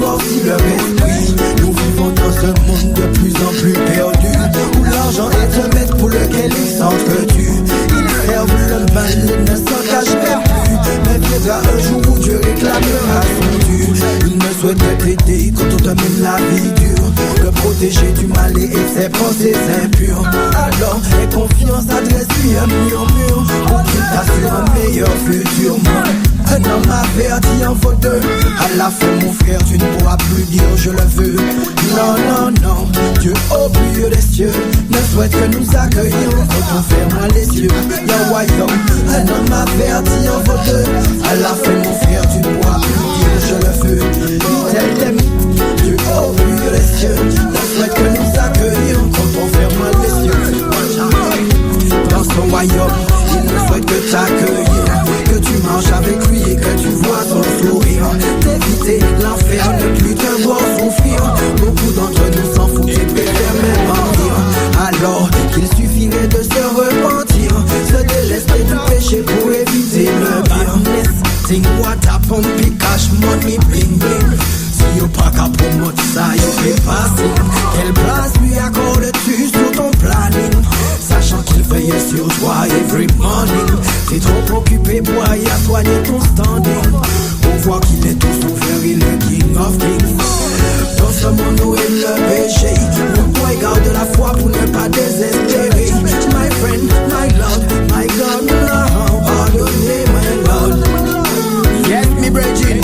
noircit leur esprit. Nous vivons dans ce monde de plus en plus perdu, où l'argent est un maître pour lequel ils s'entretuent. Ils servent le mal et ne s'engagent même plus. Mais viendra un jour où Dieu réclamera son dû. Il ne souhaite t'aider quand on te mène la vie dure, te protéger du mal et de ses pensées impures. Alors aie confiance, adresse-lui un murmure pour qu'il t'assure un meilleur futur. Un homme averti en vaut deux. À la fin mon frère tu ne pourras plus dire je le veux. Non, non, non, Dieu au plus haut des cieux ne souhaite que nous accueillir quand on ferme les yeux. Yo, yo, un homme averti en vaut deux. À la fin mon frère tu ne pourras plus dire je le veux. Tel t'aime, Dieu au plus haut des cieux ne souhaite que nous accueillir quand on ferme les yeux. Dans son royaume il ne souhaite que t'accueillir, que tu marches avec lui et que tu vois son sourire. D'éviter l'enfer, ne plus te voir souffrir. Beaucoup d'entre nous s'en foutent et préfèrent même mentir. Alors qu'il suffirait de se repentir, se délester du péché pour éviter le pire. Think what happened, big cash money, bling bling. Si y'a pas qu'à promote ça, y'a fait passer. Quelle place lui accordes-tu sur ton planning, sachant qu'il veille sur toi every morning? T'es trop occupé pour aller à soigner ton standing. On voit qu'il est tout souffert, il est king of kings. Dans ce monde où est le péché, le boy garde la foi pour ne pas désespérer. My friend, my lord, my God, pardonnez my lord. Yes, me brethren,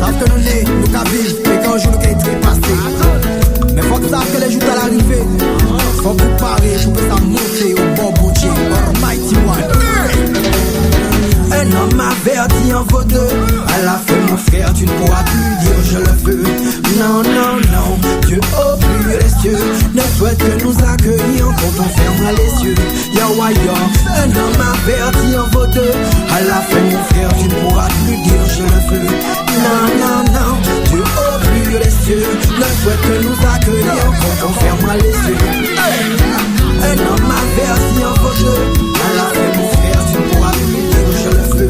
savent que nous nés, nous qu'à vivre, et qu'un jour nous qu'à être passé. Mais faut que savent que les jours à l'arrivée, faut préparer pour que ça monte au bon bon Dieu, Almighty One. Un homme averti en vaut deux. À la fin mon frère tu ne pourras plus dire je le veux. Non, non, non, Dieu au plus haut des cieux ne souhaite que nous accueillir quand on ferme les yeux. Yo, yo, un homme averti en vaut deux. À la fin mon frère tu ne pourras plus dire je le veux. Non, non, non, Dieu au plus haut des cieux ne souhaite que nous accueillir quand on ferme les yeux. Un homme averti en vaut deux. À la fin mon frère tu ne pourras plus dire je le veux.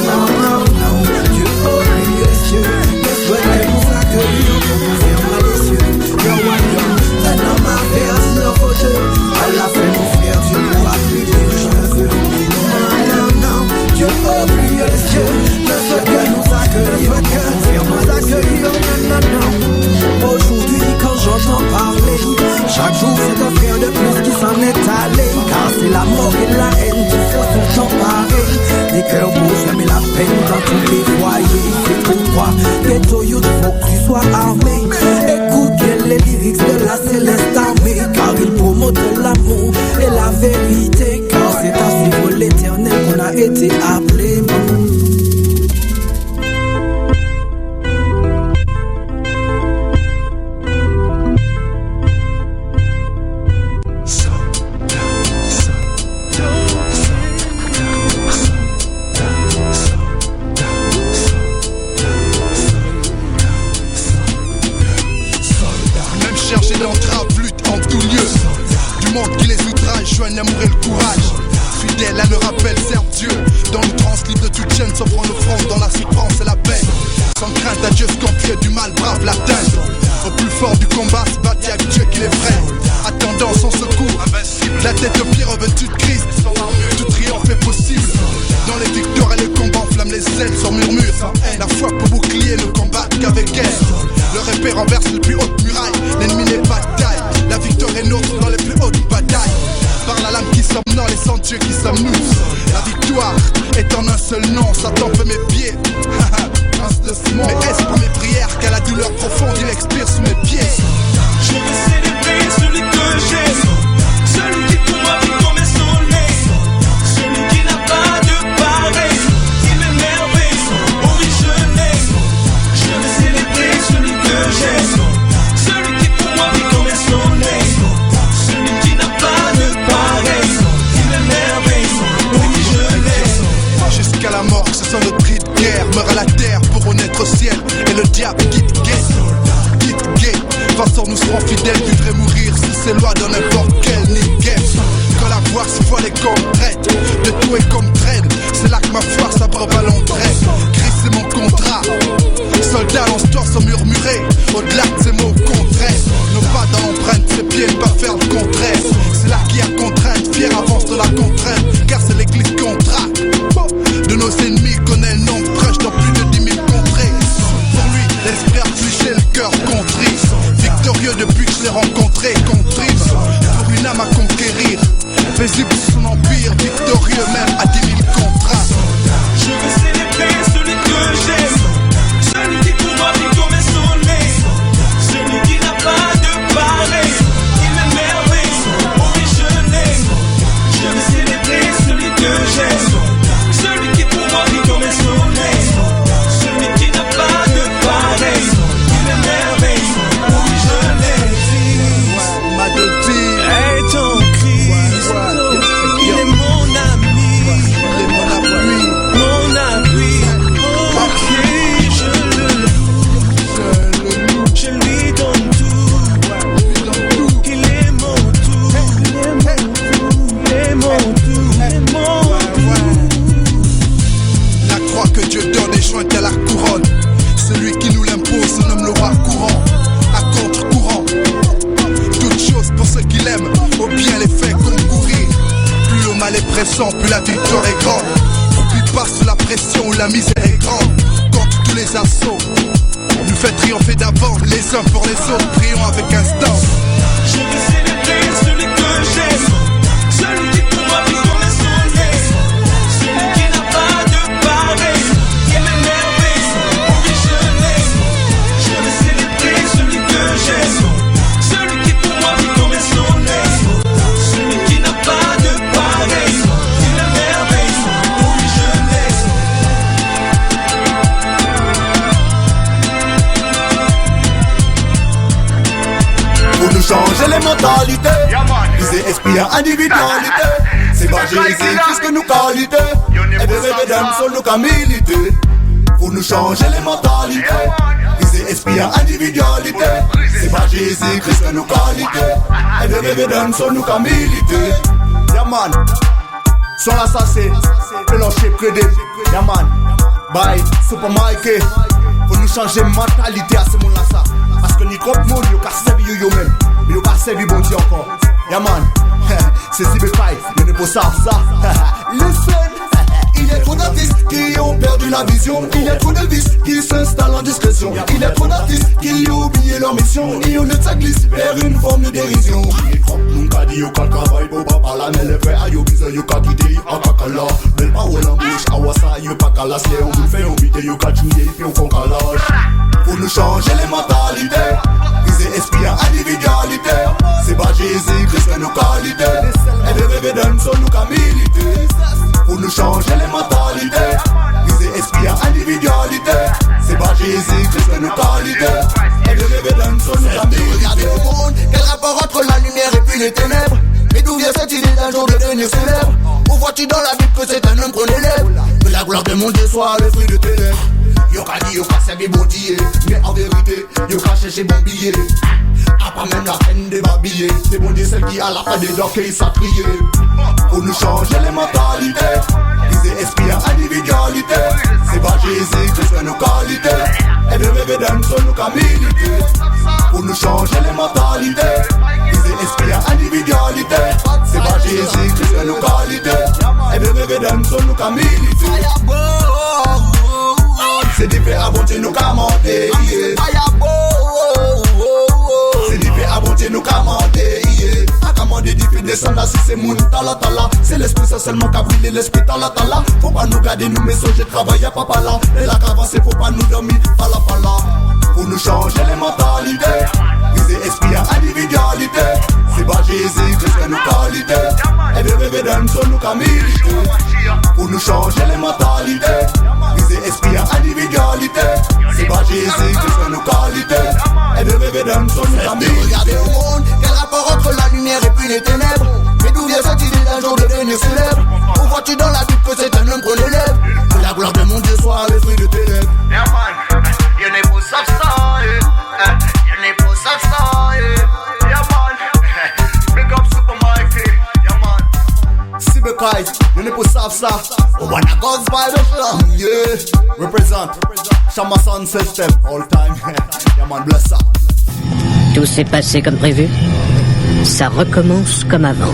Non, non, non, Dieu au plus haut des cieux ne souhaite que nous accueillir quand on ferme les yeux. Yo, yo, un homme averti en vaut deux. À la fin mon frère tu ne pourras plus dire je le veux. Non, non, non, Dieu au plus haut des cieux ne souhaite que nous accueillir quand on ferme les yeux. Non, non, non. Aujourd'hui quand j'entends parler, chaque jour c'est un frère de plus qui s'en est allé. Car c'est la mort et la haine qui se sont emparés des cœurs beaux, mais la peine dans tous les foyers. C'est pourquoi ghetto youth faut que tu sois armé. Écoute bien les lyrics de la céleste armée, car ils promotent l'amour et la vérité. Car c'est à suivre l'éternel qu'on a été appelé. Joignent l'amour et le courage, fidèle à leur appel, serve Dieu. Dans l'outrance, libre de toute chaîne, s'offrant l'offrande dans la souffrance et la paix. Sans crainte à Dieu, scorpion du mal, brave l'atteindre. Au plus fort du combat, se battre avec Dieu qui les freine. Attendant son secours, invincible. La tête au pied revêtue de Christ, tout triomphe est possible. Dans les victoires et les combats, enflamme les ailes sans murmure. La foi pour bouclier ne combattre qu'avec guerre. Le épée renverse les plus hautes murailles, l'ennemi n'est pas de taille. La victoire est nôtre dans les plus hautes batailles. Par la lame qui sommes dans les sangs Dieu qui sommes nous. La victoire est en un seul nom. Satan fait mes pieds. Mais est-ce par mes prières qu'à la douleur profonde il expire sous mes pieds? Je veux célébrer celui que j'aime, celui qui pour moi vit comme un soleil, celui qui n'a pas de pareil, qui m'émerveille, oh oui je l'aime. Je veux célébrer celui que j'aime, celui qui pour moi vit comme un soleil, celui qui n'a pas de pareil, qui m'émerveille, oh oui je l'aime. Jusqu'à la mort, que ce soit notre cri de guerre, meurt à la terre pour renaître au ciel, et le diable quitte guette. Passons, nous serons fidèles, vivre et mourir sous ces lois dans n'importe quelle guerre. Quand la voix se voile et comme traite, de tout est comme traîne, c'est là que ma foi s'abreuve à l'entraide. Christ c'est mon contrat, soldat lance-toi sans murmurer, cœur contrit. Victorieux depuis que je l'ai rencontré, contrime pour une âme à conquérir. Paisible sous son empire, victorieux même à 10 000 contrats. Je veux célébrer celui que j'aime, celui qui pour moi vit comme un soleil, celui qui n'a pas de pareil, il m'émerveille, oh oui je l'aime. Je veux célébrer celui que j'aime, celui qui pour moi vit comme un soleil, celui qui n'a pas de pareil, il m'émerveille, oh oui je l'aime. Ma devise, Hey ton Christ, il est mon ami, il est mon appui. mon appui, ok je lui donne tout, il est mon tout, il est mon tout, il est mon tout. La croix que Dieu donne est jointe à la couronne. Celui qui nous l'impose se nomme le roi courant, à contre-courant. Toute chose pour ceux qui l'aiment, au bien les fait concourir. Plus le mal est pressant, plus la victoire est grande. Plus passe la pression, la misère est grande. Contre tous les assauts, nous fait triompher d'avant, les uns pour les autres, prions avec instance. Je veux célébrer celui que j'aime, celui qui pour moi vit comme un soleil, celui qui n'a pas de pareil, il m'émerveille, oh oui je l'aime. Je veux célébrer celui que j'aime, celui qui pour moi vit comme un soleil, celui qui n'a pas de pareil, il m'émerveille, oh oui je l'aime. Pour nous changer les mentalités, viser esprit à individualité. C'est pas Jésus-Christ que nous qualité, et de rédemption nous qu'à militer. Pour nous changer les mentalités, viser esprit à individualité. C'est pas Jésus-Christ que nous qualité, et de rédemption nous qu'à militer. Yaman, son assassin, Péloché Prédé. Yaman, bye, Super Mike. Pour nous changer mentalité à ce monde-là ça. Parce que ni trop de monde yo ka servi yo même, mais yo ka servi bon Dieu encore. Yeah man, c'est si bépaille, yo ne peut savoir ça. Listen, il y a trop d'artistes qui ont perdu la vision. Il y a trop de vices qui s'installent en discrétion. Il y a trop d'artistes qui ont oublié leur mission. Et on ne glisse vers une forme de dérision. Il croit nous qu'a dit yo ka travail pour papa la mais le frère yo besoin yo ka quitter en kakala. Belle parole en bouche, awasa yo pas calas, on vous fait inviter yo ka jouer puis on font calage. Pour nous changer les mentalités, viser esprit à individualité. C'est pas Jésus-Christ que nous qualité, et de révélation nous qu'à militer. Pour nous changer les mentalités, viser esprit à individualité. C'est pas Jésus-Christ que nous qualité, et de révélation nous qu'à militer. Regardez au monde, quel rapport entre la lumière et puis les ténèbres? Mais d'où vient cette idée d'un jour de devenir célèbre? Où vois-tu dans la Bible que c'est un homme qu'on élève? Que la gloire de mon Dieu soit le fruit de tes lèvres. Yo ka dit yo ka servi bon Dieu, mais en vérité, yo ka chercher bon billet. A pas même la peine de babiller, c'est bon Dieu celle qui a la fin des dents qui s'a prié. Pour nous changer les mentalités, viser esprit à individualité. C'est pas Jésus-Christ que nos qualités, et de révélation nous qu'à militer. Pour nous changer les mentalités, viser esprit à individualité. C'est pas Jésus-Christ que nos qualités, et de révélation nous qu'à militer. C'est différent à bon Dieu nous qu'à monter. C'est différent à bon Dieu nous qu'à monter. A commander diffé descendre si c'est mon tala tala. C'est l'esprit c'est seulement qu'à briller l'esprit tala tala. Faut pas nous garder nous messages travail à papa là. Et là qu'avancer faut pas nous dormir pala pala. Pour nous changer les mentalités, viser esprit à individualité. C'est pas Jésus-Christ que nous qualité, et de révélation nous qu'à militer. Pour nous changer les mentalités, viser esprit à individualité. C'est pas Jésus-Christ que nous qualité, et de révélation nous qu'à militer. Regardez au monde, quel rapport entre la lumière et puis les ténèbres? Mais d'où vient cette idée d'un jour de devenir célèbre? Où vois-tu dans la Bible que c'est un homme qu'on élève? Que la gloire de mon Dieu soit le fruit de tes lèvres. Yeah man, you n'es pas ça, you n'es pas ça, yeah man. Big up Super Mikey, yeah man. Sibekai, you n'es pas ça. Oh wanna God's by the floor, yeah. Represent, Shama Sound System, all time. Yeah man, bless up. Tout s'est passé comme prévu. Ça recommence comme avant.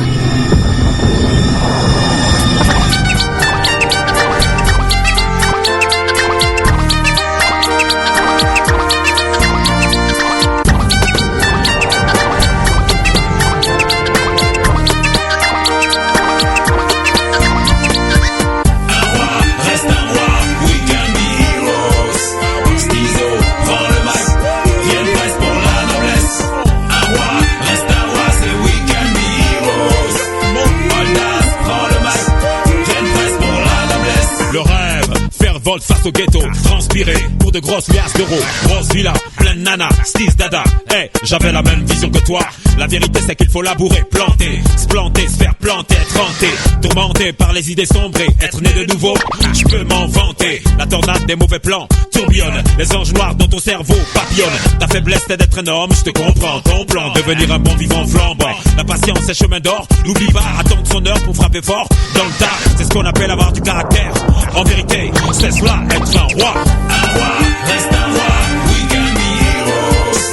Virevolte face au ghetto, transpiré pour de grosses liasses d'euros. Grosse villa, pleine nana, stis dada. Hey, j'avais la même vision que toi. La vérité c'est qu'il faut labourer, planter, se planter, se faire planter, être hanté, tourmenté par les idées sombrées, être né de nouveau, je peux m'en vanter. La tornade des mauvais plans tourbillonne, les anges noirs dans ton cerveau papillonnent. Ta faiblesse c'est d'être un homme, je te comprends. Ton plan, devenir un bon vivant flambant. La patience c'est chemin d'or, n'oublie pas, attendre son heure pour frapper fort dans le tas. C'est ce qu'on appelle avoir du caractère. En vérité, c'est cela, être un roi. Un roi, reste un roi. We can be heroes.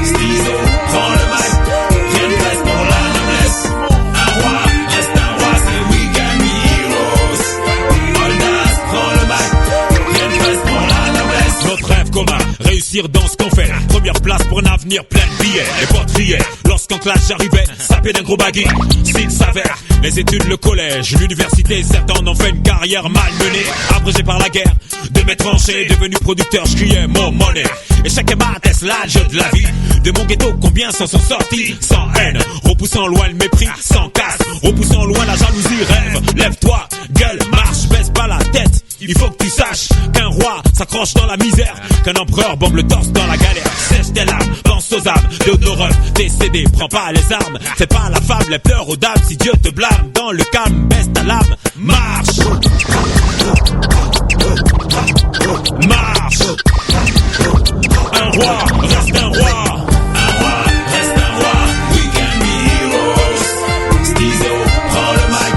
Stizo, prends le mic. Rien de place pour la noblesse. Un roi, reste un roi, c'est we can be heroes. Oldas, prends le mic. Rien de place pour la noblesse. Notre rêve commun, réussir dans ce qu'on fait. Première place pour un avenir plein de billets. Les potes riaient lorsqu'en classe j'arrivais, sapé d'un gros baggy. S'il s'avère, les études, le collège, l'université, certains en ont fait une carrière malmenée. Abrégé par la guerre, de mes tranchées, devenu producteur, je criais mon monnaie. Et chaque mat est l'âge de la vie. De mon ghetto, combien s'en sont sortis sans haine, repoussant loin le mépris, sans casse, repoussant loin la jalousie. Rêve, lève-toi, gueule, marche, baisse pas la tête. Il faut que tu saches qu'un roi s'accroche dans la misère, qu'un empereur bombe le torse dans la galère. Sèche tes larmes, pense aux âmes de nos refs décédés. Prends pas les armes, fais pas la fable, les pleurs aux dames. Si Dieu te blâme, dans le calme, baisse ta lame. Marche, marche. Un roi, reste un roi. Un roi, reste un roi. We can be heroes. Stizo, prends le mic.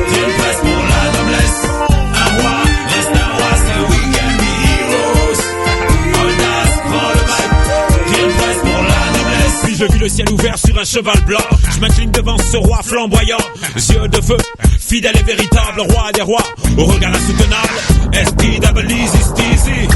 Rien de place pour la noblesse. Un roi, reste un roi, c'est we can be heroes. Oldas, prends le mic. Rien de place pour la noblesse. Puis je vis le ciel ouvert sur un cheval blanc. Je m'incline devant ce roi flamboyant, yeux de feu, fidèle et véritable, roi des rois, au regard insoutenable. S-T-double-Easy, Steezy.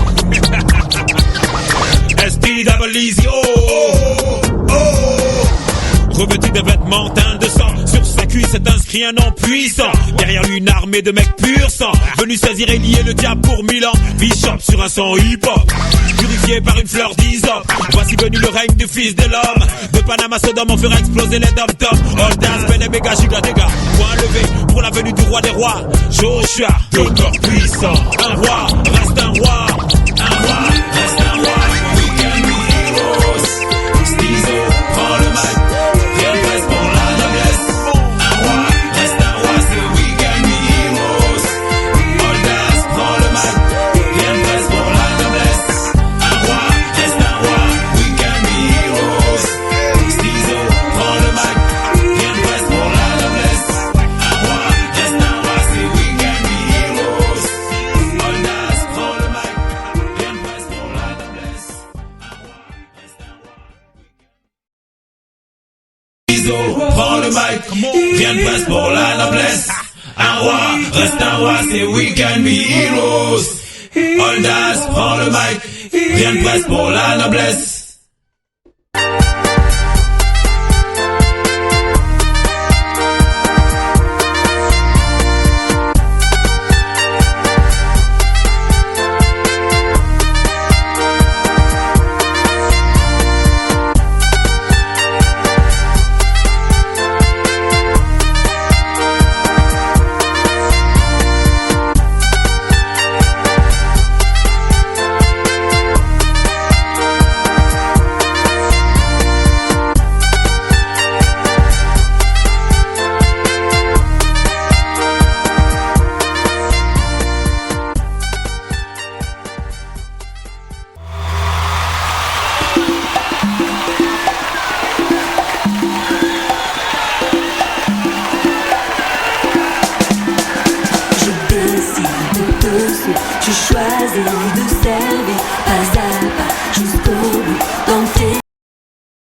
S-T-double-Easy, oh, oh, oh, oh. Revêtu de vêtements teints de sang, sur sa cuisse est inscrit un nom puissant. Derrière lui une armée de mecs pur sang, venu saisir et lier le diable pour 1000 ans. Bishop sur un son hip-hop, purifié par une fleur d'hysope. Voici venu le règne du fils de l'homme. De Panama Sodome on fera exploser les dom-toms. Oldas, Bené, Béga, giga, dégâts. Point levé pour la venue du roi des rois. Joshua, l'auteur puissant. Un roi, reste un roi. Un roi, reste un roi. We can be heroes. Stizo, prends le mic. Rien de place pour la noblesse. Un roi, reste un roi, c'est we can be heroes. Oldas, prends le mic. Rien de place pour la noblesse. Un roi, reste un roi, we can be heroes. Stizo, prends le mic. Rien de place pour la noblesse. Un roi, reste un roi, c'est we can be heroes. Oldas, prends le mic. Rien de place pour la noblesse. Un roi, reste un roi. Stizo, prends le mic. Rien de place pour la noblesse. Un roi, reste un roi, c'est we can be heroes. Oldas, prends le mic. Rien de place pour la noblesse.